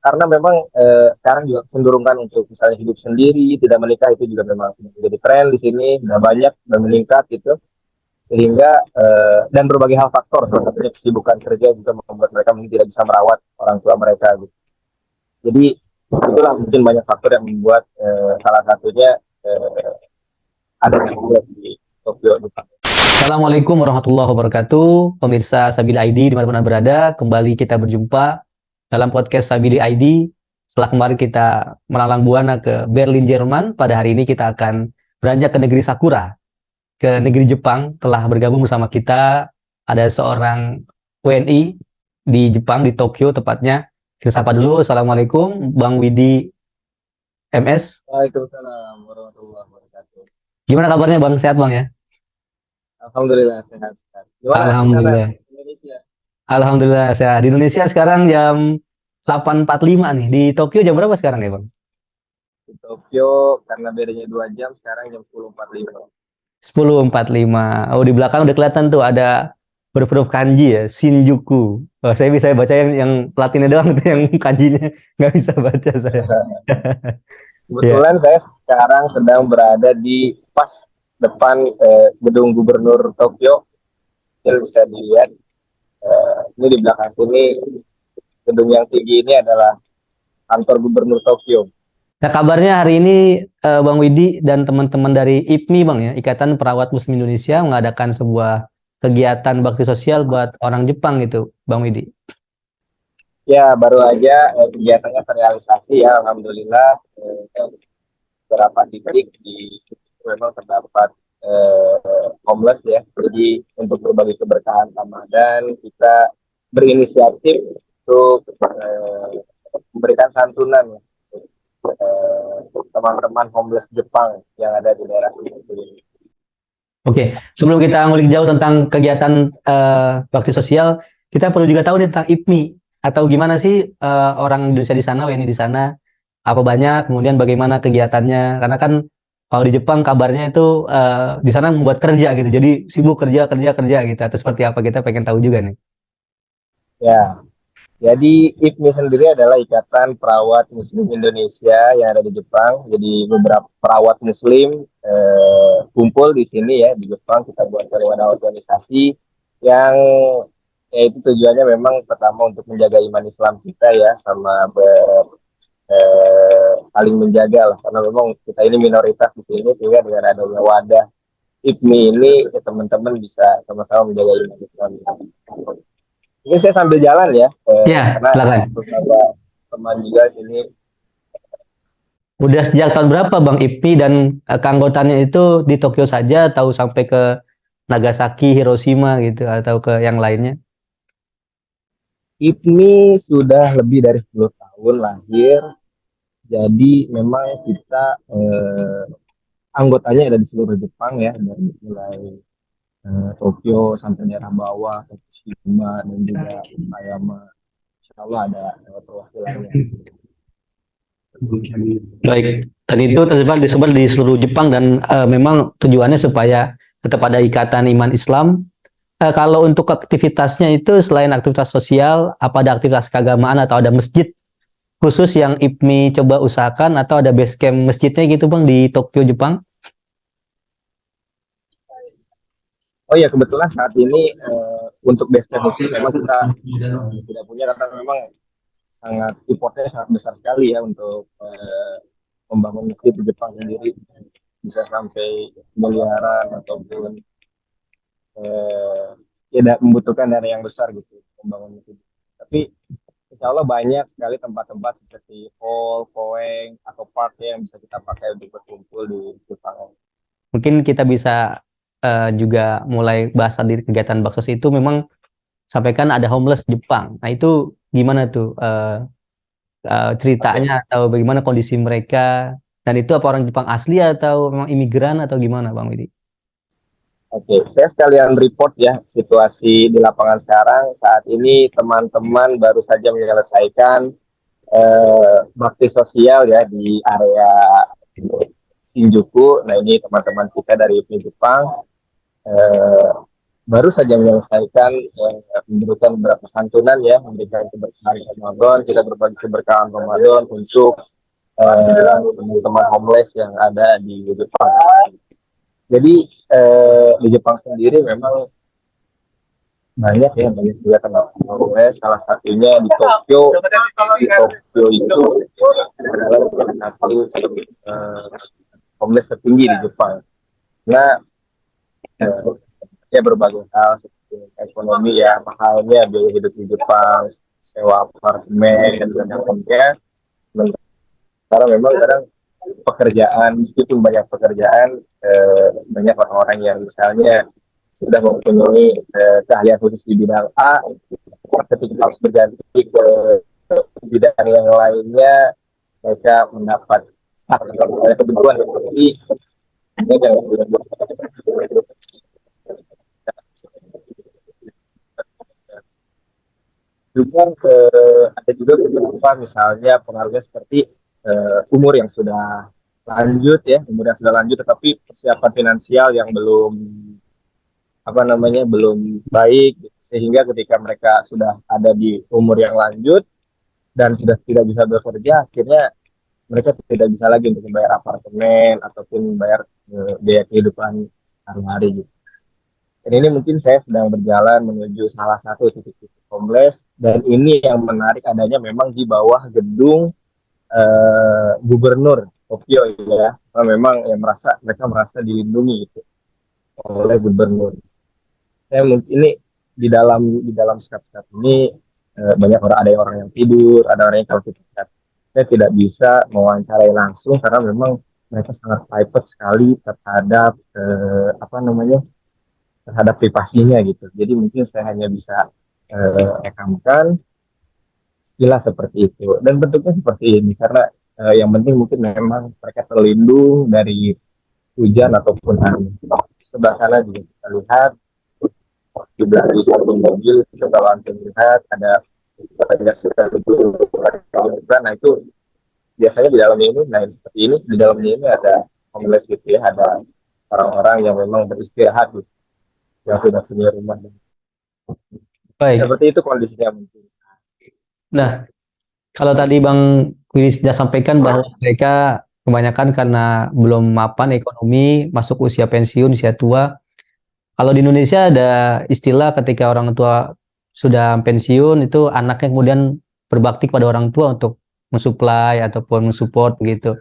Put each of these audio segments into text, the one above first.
karena memang sekarang juga cenderungkan untuk misalnya hidup sendiri, tidak menikah itu juga memang menjadi tren di sini, sudah banyak dan meningkat gitu. Sehingga dan berbagai hal faktor, salah satunya kesibukan kerja juga membuat mereka mungkin tidak bisa merawat orang tua mereka gitu. Jadi itulah mungkin banyak faktor yang membuat salah satunya ada yang membuat di Tokyo Jepang. Assalamualaikum warahmatullahi wabarakatuh. Pemirsa Sabili ID dimana-mana berada, kembali kita berjumpa dalam podcast Sabili ID. Setelah kemarin kita melalang buana ke Berlin, Jerman, pada hari ini kita akan beranjak ke negeri Sakura, ke negeri Jepang. Telah bergabung bersama kita ada seorang WNI di Jepang, di Tokyo tepatnya. Kita sapa dulu. Assalamualaikum, Bang Widi MS. Waalaikumsalam warahmatullahi wabarakatuh. Gimana kabarnya Bang? Sehat Bang ya? Alhamdulillah sehat sekali. Gimana di sana Alhamdulillah. Indonesia? Alhamdulillah sehat. Di Indonesia sekarang jam 8.45 nih. Di Tokyo jam berapa sekarang ya, Bang? Di Tokyo karena bedanya 2 jam sekarang jam 10.45. 10.45. Oh, di belakang udah kelihatan tuh ada huruf-huruf kanji ya, Shinjuku. Oh, saya bisa baca yang Latinnya doang tuh, yang kanjinya nggak bisa baca saya. Ya. Kebetulan saya sekarang sedang berada di pas depan gedung gubernur Tokyo. Jadi bisa dilihat ini di belakang sini gedung yang tinggi ini adalah kantor gubernur Tokyo. Nah, kabarnya hari ini Bang Widi dan teman-teman dari IPMI, Bang ya, Ikatan Perawat Muslim Indonesia mengadakan sebuah kegiatan bakti sosial buat orang Jepang gitu, Bang Widi. Ya, baru aja kegiatannya terrealisasi ya, alhamdulillah. Beberapa titik di situ memang terdapat homeless ya. Jadi untuk berbagi keberkahan Ramadan kita berinisiatif untuk memberikan santunan teman-teman homeless Jepang yang ada di daerah sini. Oke, sebelum kita ngulik jauh tentang kegiatan bakti sosial, kita perlu juga tahu nih tentang IPMI atau gimana sih orang Indonesia di sana, WNI di sana, apa banyak, kemudian bagaimana kegiatannya? Karena kan kalau di Jepang kabarnya itu di sana membuat kerja gitu, jadi sibuk kerja kerja kerja gitu. Atau seperti apa kita pengen tahu juga nih. Ya, jadi IPMI sendiri adalah Ikatan Perawat Muslim Indonesia yang ada di Jepang. Jadi beberapa perawat Muslim kumpul di sini ya di Jepang. Kita buat wadah organisasi yang itu tujuannya memang pertama untuk menjaga iman Islam kita ya, sama saling menjaga lah. Karena memang kita ini minoritas di sini, sehingga dengan adanya wadah IPMI ini ya, teman-teman bisa sama-sama menjaga iman Islam. Ini saya sambil jalan ya, Ya, karena silakan. beberapa teman juga sini. Udah sejak tahun berapa Bang IPMI dan keanggotaannya itu di Tokyo saja atau sampai ke Nagasaki, Hiroshima gitu atau ke yang lainnya? IPMI sudah lebih dari 10 tahun lahir, jadi memang kita anggotanya ada di seluruh Jepang ya, dari mulai Tokyo sampai daerah bawah, Tokushima dan juga Okayama. Insya Allah ada perwakilannya. Baik, dan itu tersebar di seluruh Jepang dan memang tujuannya supaya tetap ada ikatan iman Islam. Kalau untuk aktivitasnya itu selain aktivitas sosial, apa ada aktivitas keagamaan atau ada masjid khusus yang IPMI coba usahakan atau ada base camp masjidnya gitu Bang di Tokyo, Jepang? Oh ya, kebetulan saat ini untuk base camp muslim memang kita tidak punya, karena memang sangat importnya sangat besar sekali ya untuk membangun masjid di Jepang sendiri, bisa sampai miliaran ataupun tidak membutuhkan dana yang besar gitu membangun masjid. Tapi insya Allah banyak sekali tempat-tempat seperti hall, koeng, atau park yang bisa kita pakai untuk berkumpul di Jepang. Mungkin kita bisa juga mulai bahas di kegiatan baksos itu memang sampaikan ada homeless Jepang. Nah itu gimana tuh Oke, ceritanya atau bagaimana kondisi mereka? Dan itu apa orang Jepang asli atau memang imigran atau gimana Bang Widi? Oke, saya sekalian report ya situasi di lapangan sekarang. Saat ini teman-teman baru saja menyelesaikan bakti sosial ya di area Shinjuku. Nah, ini teman-teman kita dari IPMI Jepang. Eh, baru saja menyelesaikan memberikan beberapa santunan ya, memberikan keberkahan Ramadan, kita berbagi keberkahan Ramadan untuk teman-teman homeless yang ada di Jepang. Jadi di Jepang sendiri memang banyak ya, banyak juga tempat homeless. Salah satunya di Tokyo. Di Tokyo itu adalah salah satu homeless tertinggi di Jepang. Nah, ya berbagai hal seperti ekonomi ya, mahalnya biaya hidup di Jepang, sewa apartemen dan lain-lainnya. Karena memang kadang pekerjaan, meskipun banyak pekerjaan, banyak orang-orang yang misalnya sudah mempunyai keahlian khusus di bidang A, ketika harus berganti ke bidang yang lainnya, mereka mendapat start atau kebutuhan seperti ini yang juga ada juga beberapa misalnya pengaruhnya seperti umur yang sudah lanjut ya, umur yang sudah lanjut tetapi persiapan finansial yang belum apa namanya belum baik sehingga ketika mereka sudah ada di umur yang lanjut dan sudah tidak bisa bekerja akhirnya mereka tidak bisa lagi untuk membayar apartemen ataupun membayar biaya kehidupan sehari-hari gitu. Dan ini mungkin saya sedang berjalan menuju salah satu titik-titik homeless dan ini yang menarik adanya memang di bawah gedung gubernur Tokyo ya. Nah, memang yang mereka merasa dilindungi gitu oleh gubernur. Saya mungkin ini di dalam sekat-sekat ini banyak orang, ada orang yang tidur, ada orang yang kalau kita lihat. Saya tidak bisa mewawancarai langsung karena memang mereka sangat private sekali terhadap apa namanya terhadap privasinya gitu. Jadi mungkin saya hanya bisa rekamkan sekilas seperti itu dan bentuknya seperti ini karena yang penting mungkin memang mereka terlindung dari hujan ataupun angin. Sebelah sana juga kita lihat juga di satu mobil kita kalau lihat ada banyak sekali nah itu biasanya di dalamnya ini nah seperti ini di dalamnya ini ada homeless gitu ya, ada orang-orang yang memang beristirahat gitu, yang sudah punya rumah. Baik. Seperti itu kondisinya mungkin. Nah, kalau tadi Bang Willy sudah sampaikan bahwa mereka kebanyakan karena belum mapan ekonomi, masuk usia pensiun, usia tua. Kalau di Indonesia ada istilah ketika orang tua sudah pensiun, itu anaknya kemudian berbakti kepada orang tua untuk mensuplai ataupun mensupport gitu.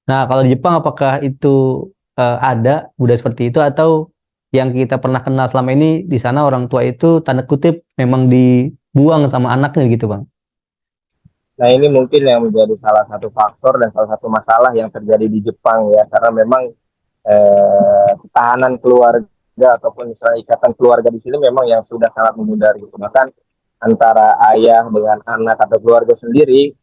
Nah, kalau di Jepang apakah itu ada budaya seperti itu atau yang kita pernah kenal selama ini di sana orang tua itu tanda kutip memang dibuang sama anaknya gitu, Bang? Nah ini mungkin yang menjadi salah satu faktor dan salah satu masalah yang terjadi di Jepang ya karena memang ketahanan keluarga ataupun misalnya ikatan keluarga di sini memang yang sudah sangat memudar gitu. Bahkan antara ayah dengan anak atau keluarga sendiri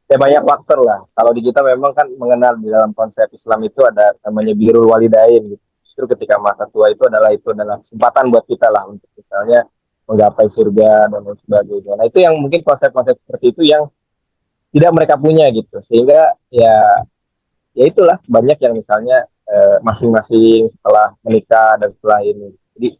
ya banyak faktor lah. Kalau di kita memang kan mengenal di dalam konsep Islam itu ada namanya birrul walidain gitu. Justru ketika masa tua itu adalah kesempatan buat kita lah untuk misalnya menggapai surga dan lain sebagainya. Nah itu yang mungkin konsep-konsep seperti itu yang tidak mereka punya gitu sehingga ya itulah banyak yang misalnya masing-masing setelah menikah dan setelah ini jadi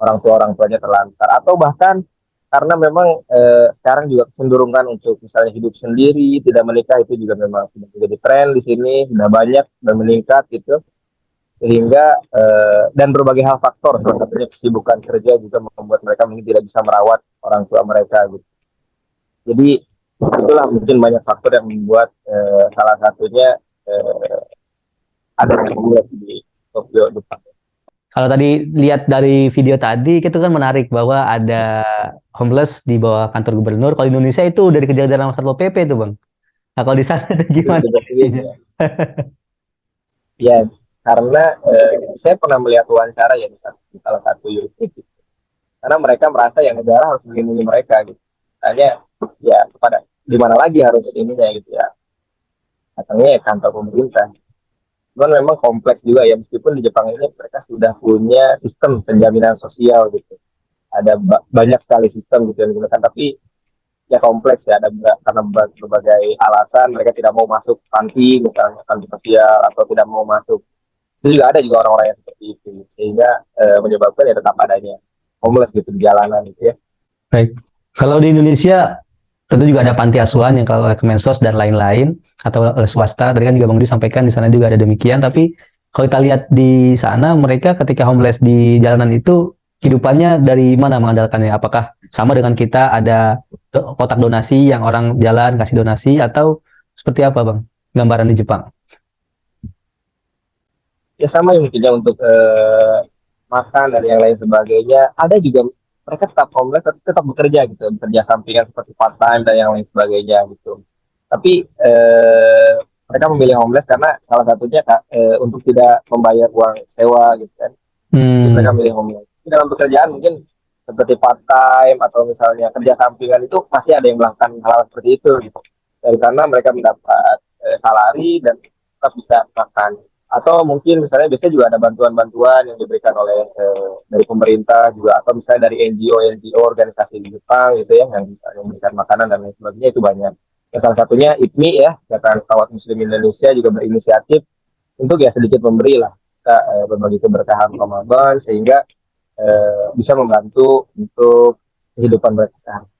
orang tuanya terlantar atau bahkan karena memang sekarang juga kecenderungan untuk misalnya hidup sendiri tidak menikah itu juga memang sudah menjadi tren di sini sudah banyak dan meningkat gitu sehingga dan berbagai hal faktor salah satunya kesibukan kerja juga membuat mereka mungkin tidak bisa merawat orang tua mereka gitu jadi itulah mungkin banyak faktor yang membuat salah satunya ada yang di Tokyo Jepang. Kalau tadi lihat dari video tadi, itu kan menarik bahwa ada homeless di bawah kantor gubernur. Kalau di Indonesia itu udah dikejar-kejar sama Satpol PP tuh, Bang. Nah, kalau di sana itu gimana sih? Ya, ya karena saya pernah melihat wawancara ya di salah satu YouTube gitu. Karena mereka merasa yang negara harus melindungi mereka gitu. Hanya ya kepada di mana lagi harus ininya gitu ya. Katanya ya kantor pemerintah. Cuman memang kompleks juga ya meskipun di Jepang ini mereka sudah punya sistem penjaminan sosial gitu. Ada banyak sekali sistem gitu yang digunakan tapi ya kompleks ya ada karena berbagai alasan mereka tidak mau masuk panti misalnya panti sosial atau tidak mau masuk itu juga ada juga orang-orang yang seperti itu sehingga menyebabkan ya tetap adanya homeless gitu di jalanan gitu ya. Baik. Kalau di Indonesia tentu juga ada panti asuhan yang kalau oleh Kemensos dan lain-lain atau oleh swasta. Tadi kan juga Bang Dudi sampaikan di sana juga ada demikian. Tapi kalau kita lihat di sana mereka ketika homeless di jalanan itu kehidupannya dari mana mengandalkannya? Apakah sama dengan kita ada kotak donasi yang orang jalan kasih donasi atau seperti apa Bang? Gambaran di Jepang. Ya sama yang mungkinnya untuk makan dan yang lain sebagainya. Ada juga mereka tetap homeless tapi tetap bekerja gitu, bekerja sampingan seperti part time dan yang lain sebagainya gitu. Tapi mereka memilih homeless karena salah satunya untuk tidak membayar uang sewa gitu kan. Jadi mereka Hmm, milih homeless. Tapi dalam pekerjaan mungkin seperti part time atau misalnya kerja sampingan itu pasti ada yang melakukan hal seperti itu gitu. Dan karena mereka mendapat salari dan tetap bisa makan. Atau mungkin misalnya biasanya juga ada bantuan-bantuan yang diberikan oleh dari pemerintah juga atau misalnya dari NGO organisasi di Jepang gitu ya yang bisa memberikan makanan dan lain sebagainya itu banyak. Ya, salah satunya IPMI ya, Ikatan Kawat Muslim Indonesia juga berinisiatif untuk ya sedikit memberi lah kita berbagi keberkahan Ramadan sehingga bisa membantu untuk kehidupan mereka sehari.